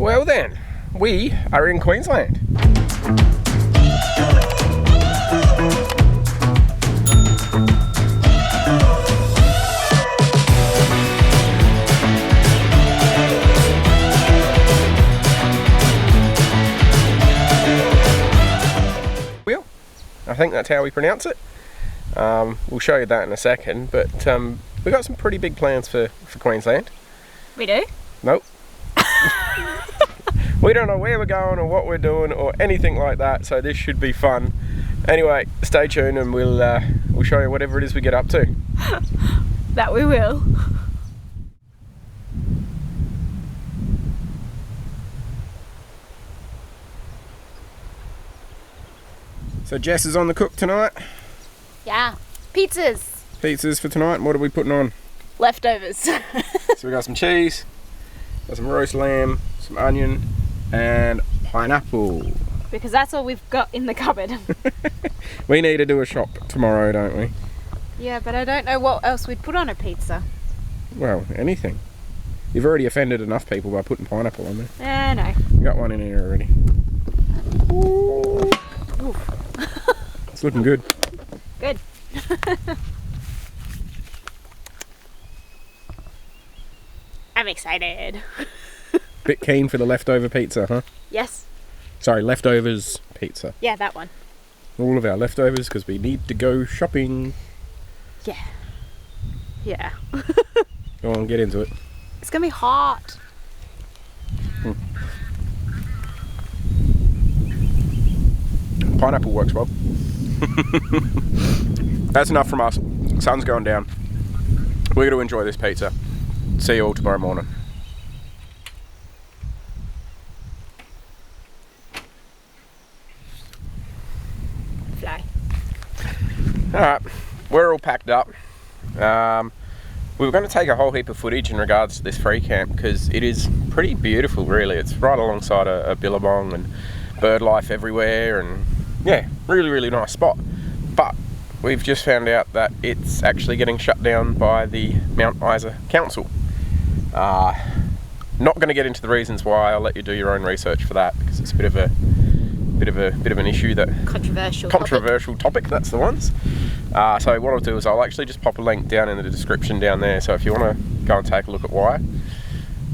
Well then, we are in Queensland. I think that's how we pronounce it. We'll show you that in a second, but we've got some pretty big plans for Queensland. We do? Nope. We don't know where we're going or what we're doing or anything like that, so this should be fun. Anyway, stay tuned and we'll show you whatever it is we get up to. That we will. So Jess is on the cook tonight. Yeah. Pizzas. Pizzas for tonight. And what are we putting on? Leftovers. So we got some cheese, got some roast lamb, some onion, and pineapple. Because that's all we've got in the cupboard. We need to do a shop tomorrow, don't we? Yeah, but I don't know what else we'd put on a pizza. Well, anything. You've already offended enough people by putting pineapple on there. Yeah, no. We got one in here already. Ooh. It's looking good. Good. I'm excited. Bit keen for the leftover pizza, huh? Yes. Sorry, leftovers pizza. Yeah, that one. All of our leftovers because we need to go shopping. Yeah. Yeah. Go on, get into it. It's gonna be hot. Pineapple works well. That's enough from us. Sun's going down. We're going to enjoy this pizza. See you all tomorrow morning. Fly. Alright, we're all packed up. We were going to take a whole heap of footage in regards to this free camp because it is pretty beautiful, really. It's right alongside a billabong and bird life everywhere, and yeah, really nice spot. But we've just found out that it's actually getting shut down by the Mount Isa Council. Not going to get into the reasons why. I'll let you do your own research for that because it's a bit of an issue that controversial topic. That's the ones. So what I'll do is I'll actually just pop a link down in the description down there. So if you want to go and take a look at why,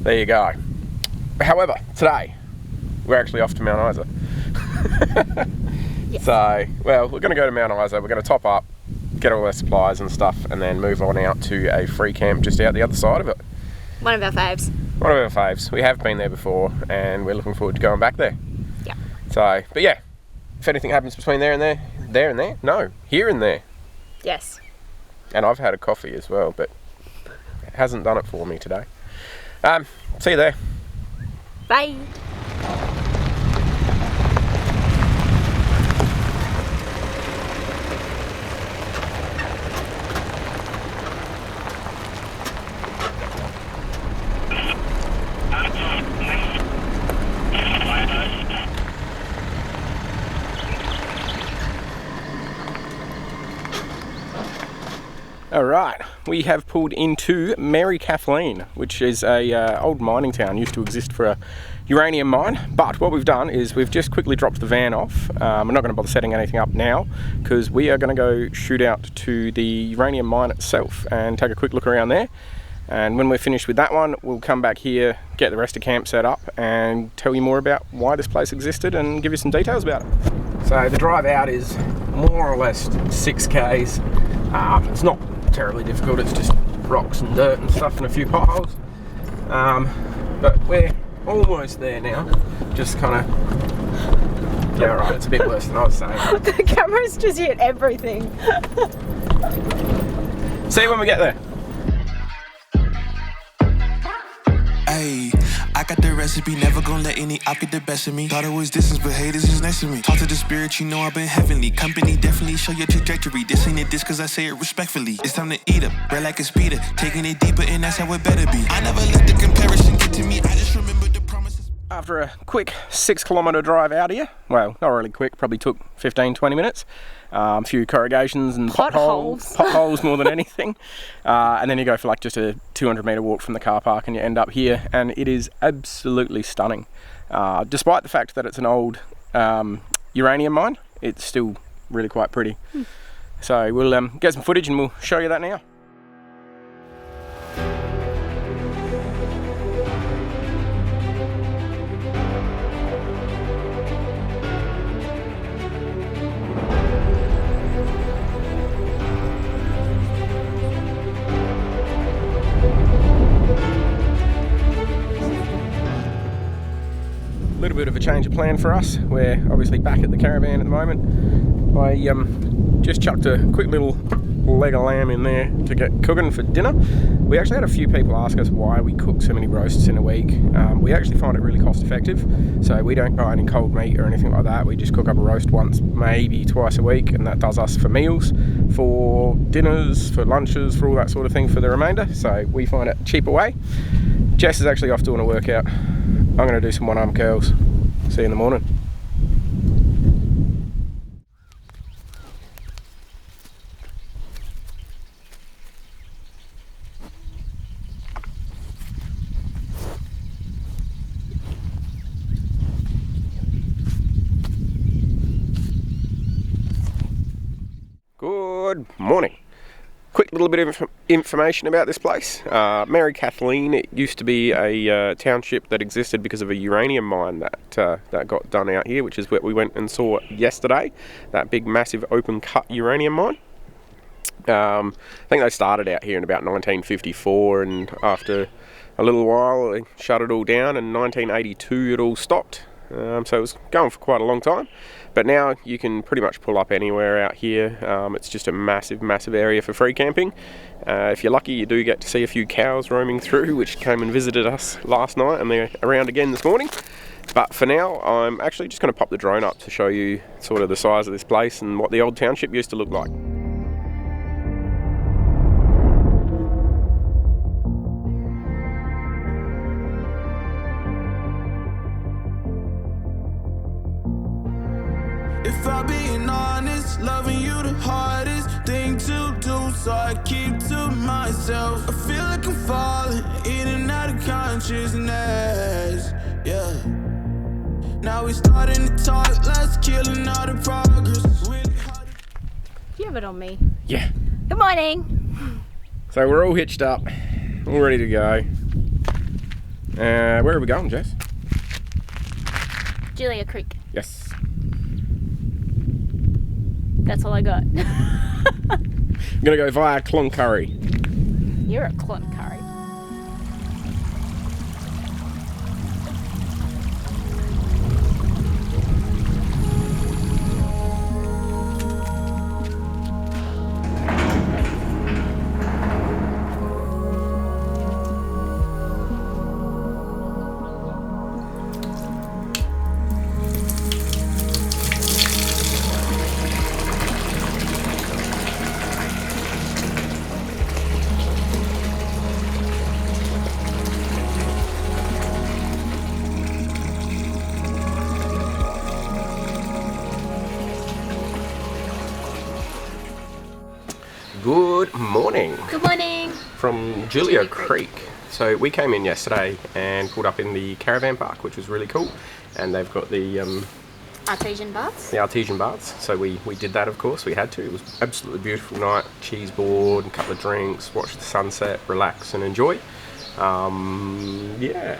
there you go. However, today we're actually off to Mount Isa. Yes. So, well, we're going to go to Mount Isa, we're going to top up, get all our supplies and stuff, and then move on out to a free camp just out the other side of it. One of our faves. One of our faves. We have been there before, and we're looking forward to going back there. Yeah. So, but yeah, if anything happens between there and there, no, here and there. Yes. And I've had a coffee as well, but it hasn't done it for me today. See you there. Bye. Alright, we have pulled into Mary Kathleen, which is a old mining town, used to exist for a uranium mine, but what we've done is we've just quickly dropped the van off. We're not going to bother setting anything up now because we are going to go shoot out to the uranium mine itself and take a quick look around there, and when we're finished with that one we'll come back here, get the rest of camp set up and tell you more about why this place existed and give you some details about it. So the drive out is more or less 6k's. It's not terribly difficult, it's just rocks and dirt and stuff and a few potholes, but we're almost there now. Just kind of, yeah, right, it's a bit worse than I was saying. The camera's just hit everything. See you when we get there. Ayy, I got the recipe, never gonna let any op get the best of me. Thought it was distance, but haters is next to me. Talk to the spirit, you know I've been heavenly. Company definitely show your trajectory. This ain't a diss cause I say it respectfully. It's time to eat up, red like a speeder. Taking it deeper and that's how it better be. I never let the comparison get to me, I just remember the promises. after a quick 6 kilometre drive out here. Well, not really quick, probably took 15-20 minutes. A few corrugations and potholes more than anything. And then you go for like just a 200 metre walk from the car park and you end up here, and it is absolutely stunning. Despite the fact that it's an old uranium mine, it's still really quite pretty. So we'll get some footage and we'll show you that now. A little bit of a change of plan for us. We're obviously back at the caravan at the moment. I just chucked a quick little leg of lamb in there to get cooking for dinner. We actually had a few people ask us why we cook so many roasts in a week. We actually find it really cost effective, so we don't buy any cold meat or anything like that. We just cook up a roast once, maybe twice a week, and that does us for meals, for dinners, for lunches, for all that sort of thing for the remainder. So we find it a cheaper way. Jess is actually off doing a workout. I'm going to do some one-arm curls. See you in the morning. Good morning. Quick little bit of information about this place. Mary Kathleen, it used to be a township that existed because of a uranium mine that got done out here, which is what we went and saw yesterday, that big massive open cut uranium mine. I think they started out here in about 1954, and after a little while they shut it all down. In 1982 it all stopped, so it was going for quite a long time. But now you can pretty much pull up anywhere out here. It's just a massive area for free camping. If you're lucky, you do get to see a few cows roaming through, which came and visited us last night, and they're around again this morning. But for now, I'm actually just going to pop the drone up to show you sort of the size of this place and what the old township used to look like. If I'm being honest, loving you the hardest thing to do, so I keep to myself. I feel like I'm falling in and out of consciousness, yeah. Now we starting to talk, let's killing all the progress. Do you have it on me? Yeah. Good morning. So we're all hitched up, all ready to go. Where are we going, Jess? Julia Creek. Yes. That's all I got. I'm going to go via Cloncurry. You're a clont curry. Good morning. Good morning. From Julia Creek. So we came in yesterday and pulled up in the caravan park, which was really cool. And they've got the Artesian baths. the artesian baths. So we did that, of course. We had to. It was absolutely beautiful night. Cheese board, a couple of drinks, watch the sunset, relax and enjoy. Yeah.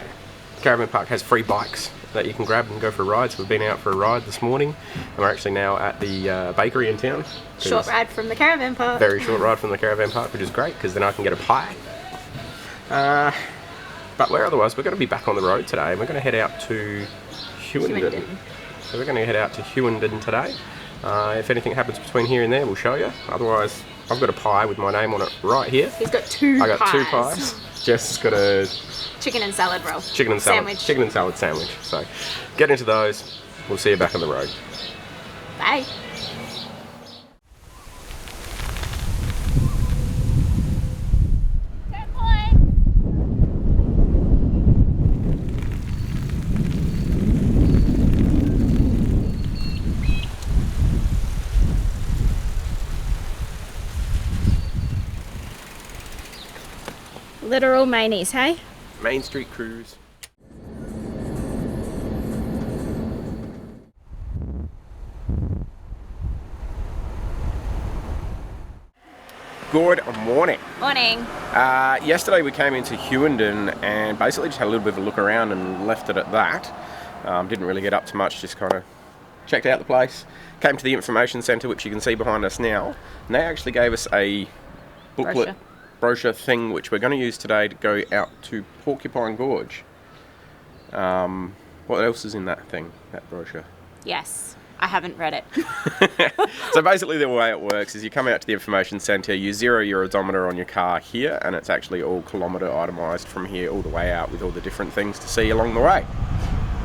Caravan park has free bikes that you can grab and go for a ride. So we've been out for a ride this morning, and we're actually now at the bakery in town. Short ride from the caravan park. Very short ride from the caravan park, which is great because then I can get a pie. But otherwise we're going to be back on the road today, and we're going to head out to Hughenden. So we're going to head out to Hughenden today. If anything happens between here and there, we'll show you. Otherwise, I've got a pie with my name on it right here. He's got two I got pies. 2 pies. Jess has got a Chicken and salad roll. chicken and salad sandwich. So get into those. We'll see you back on the road. Bye. Literal manies, hey? Main Street Cruise. Good morning. Morning. Yesterday we came into Hughenden and basically just had a little bit of a look around and left it at that. Didn't really get up to much, just kind of checked out the place. Came to the information centre, which you can see behind us now, and they actually gave us a booklet brochure thing which we're going to use today to go out to Porcupine Gorge. What else is in that thing, that brochure? Yes, I haven't read it. So basically the way it works is you come out to the information centre, you zero your odometer on your car here, and it's actually all kilometre itemised from here all the way out with all the different things to see along the way.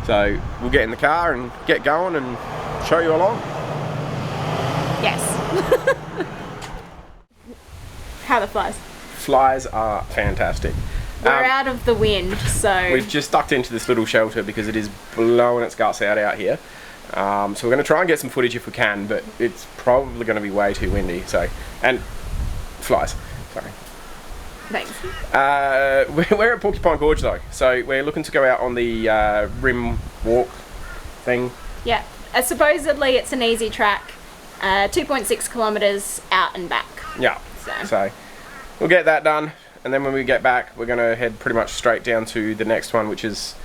So we'll get in the car and get going and show you along. Yes. How are the flies? Flies are fantastic. We're out of the wind, so... We've just ducked into this little shelter because it is blowing its guts out here. So we're going to try and get some footage if we can, but it's probably going to be way too windy. So, and flies. Sorry. Thanks. We're at Porcupine Gorge though, so we're looking to go out on the rim walk thing. Yeah. Supposedly it's an easy track. 2.6 kilometres out and back. Yeah. So we'll get that done, and then when we get back, we're going to head pretty much straight down to the next one, which is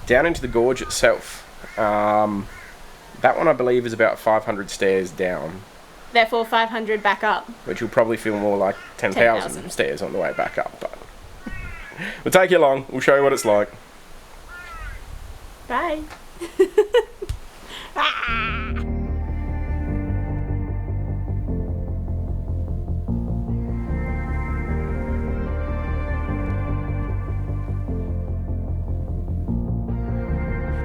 down into the gorge itself. That one I believe is about 500 stairs down. Therefore 500 back up. Which will probably feel more like 10,000 stairs on the way back up. But we'll take you along. We'll show you what it's like. Bye.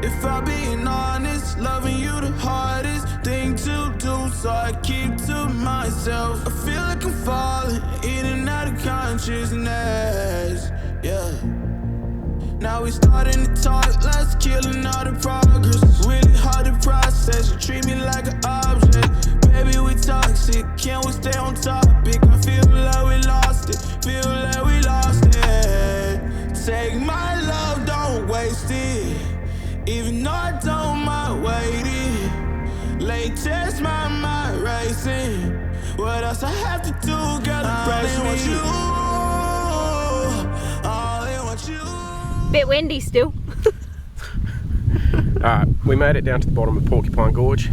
If I'm being honest, loving you the hardest thing to do, so I keep to myself. I feel like I'm falling in and out of consciousness, yeah. Now we starting to talk, let's killing all the progress. Really hard to process, you treat me like an object. Baby, we toxic, can't we stay on topic? I feel like we lost it, feel like we lost it. Take my love, don't waste it. Even though I don't mind waiting, latest my mind racing. What else I have to do, girl, to brace me? I want you. Bit windy still. Alright, we made it down to the bottom of Porcupine Gorge.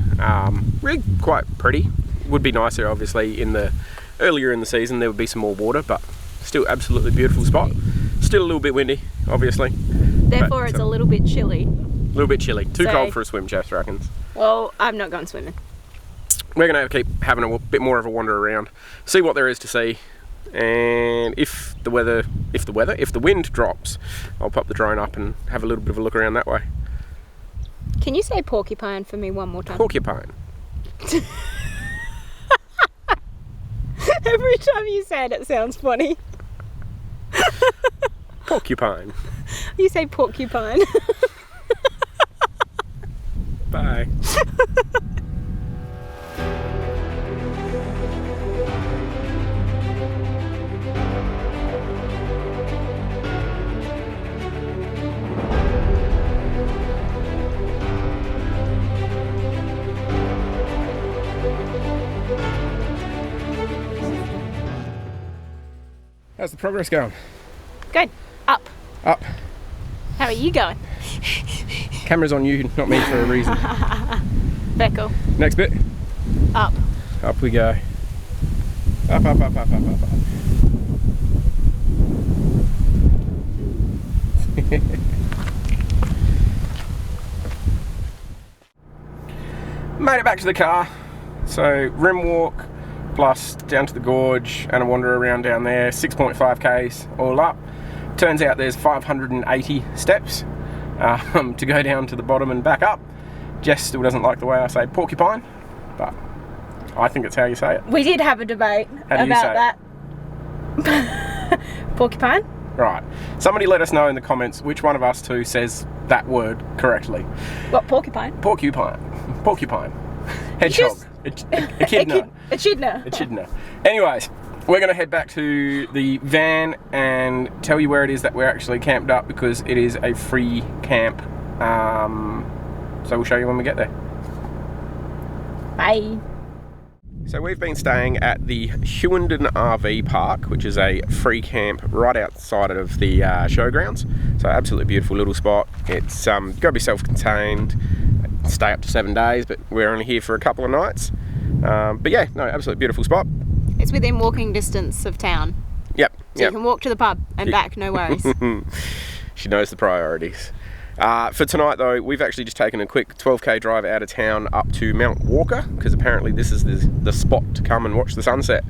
Really quite pretty. Would be nicer, obviously, earlier in the season there would be some more water, but still absolutely beautiful spot. Still a little bit windy, obviously. Therefore it's a little bit chilly. A little bit chilly. Too cold for a swim, Jess reckons. Well, I'm not going swimming. We're going to keep having a bit more of a wander around, see what there is to see, and if the wind drops, I'll pop the drone up and have a little bit of a look around that way. Can you say porcupine for me one more time? Porcupine. Every time you say it, it sounds funny. Porcupine. You say porcupine. Bye. How's the progress going? Good. Up. Up. How are you going? Camera's on you, not me, for a reason. Very cool. Next bit. Up. Up we go. Up, up, up, up, up, up, up. Made it back to the car. So rim walk plus down to the gorge and a wander around down there. 6.5 k's all up. Turns out there's 580 steps to go down to the bottom and back up. Jess still doesn't like the way I say porcupine, but I think it's how you say it. We did have a debate about that. Porcupine? Right. Somebody let us know in the comments which one of us two says that word correctly. What, porcupine? Porcupine. Porcupine. Hedgehog. Echidna. Echidna. Echidna. Anyways, We're going to head back to the van and tell you where it is that we're actually camped up, because it is a free camp. So we'll show you when we get there. Bye. So we've been staying at the Hughenden RV Park, which is a free camp right outside of the showgrounds. So absolutely beautiful little spot. It's got to be self-contained, stay up to 7 days, but we're only here for a couple of nights. But yeah, no, absolutely beautiful spot. It's within walking distance of town. Yep. So you can walk to the pub and back, no worries. She knows the priorities. For tonight though, we've actually just taken a quick 12k drive out of town up to Mount Walker, because apparently this is the spot to come and watch the sunset.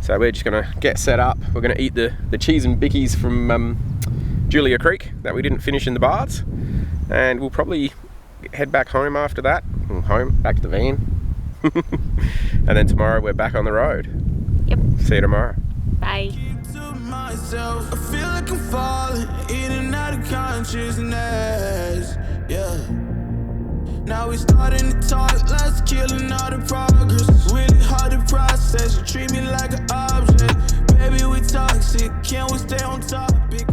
So we're just going to get set up. We're going to eat the cheese and bickies from Julia Creek that we didn't finish in the baths, and we'll probably head back home after that. Back to the van. And then tomorrow we're back on the road. Yep. See you tomorrow. Bye. I feel like I'm falling in and out of consciousness. Yeah. Now we starting to talk, let's killing all the progress. Really hard to process. You treat me like an object. Baby, we toxic. Can we stay on topic?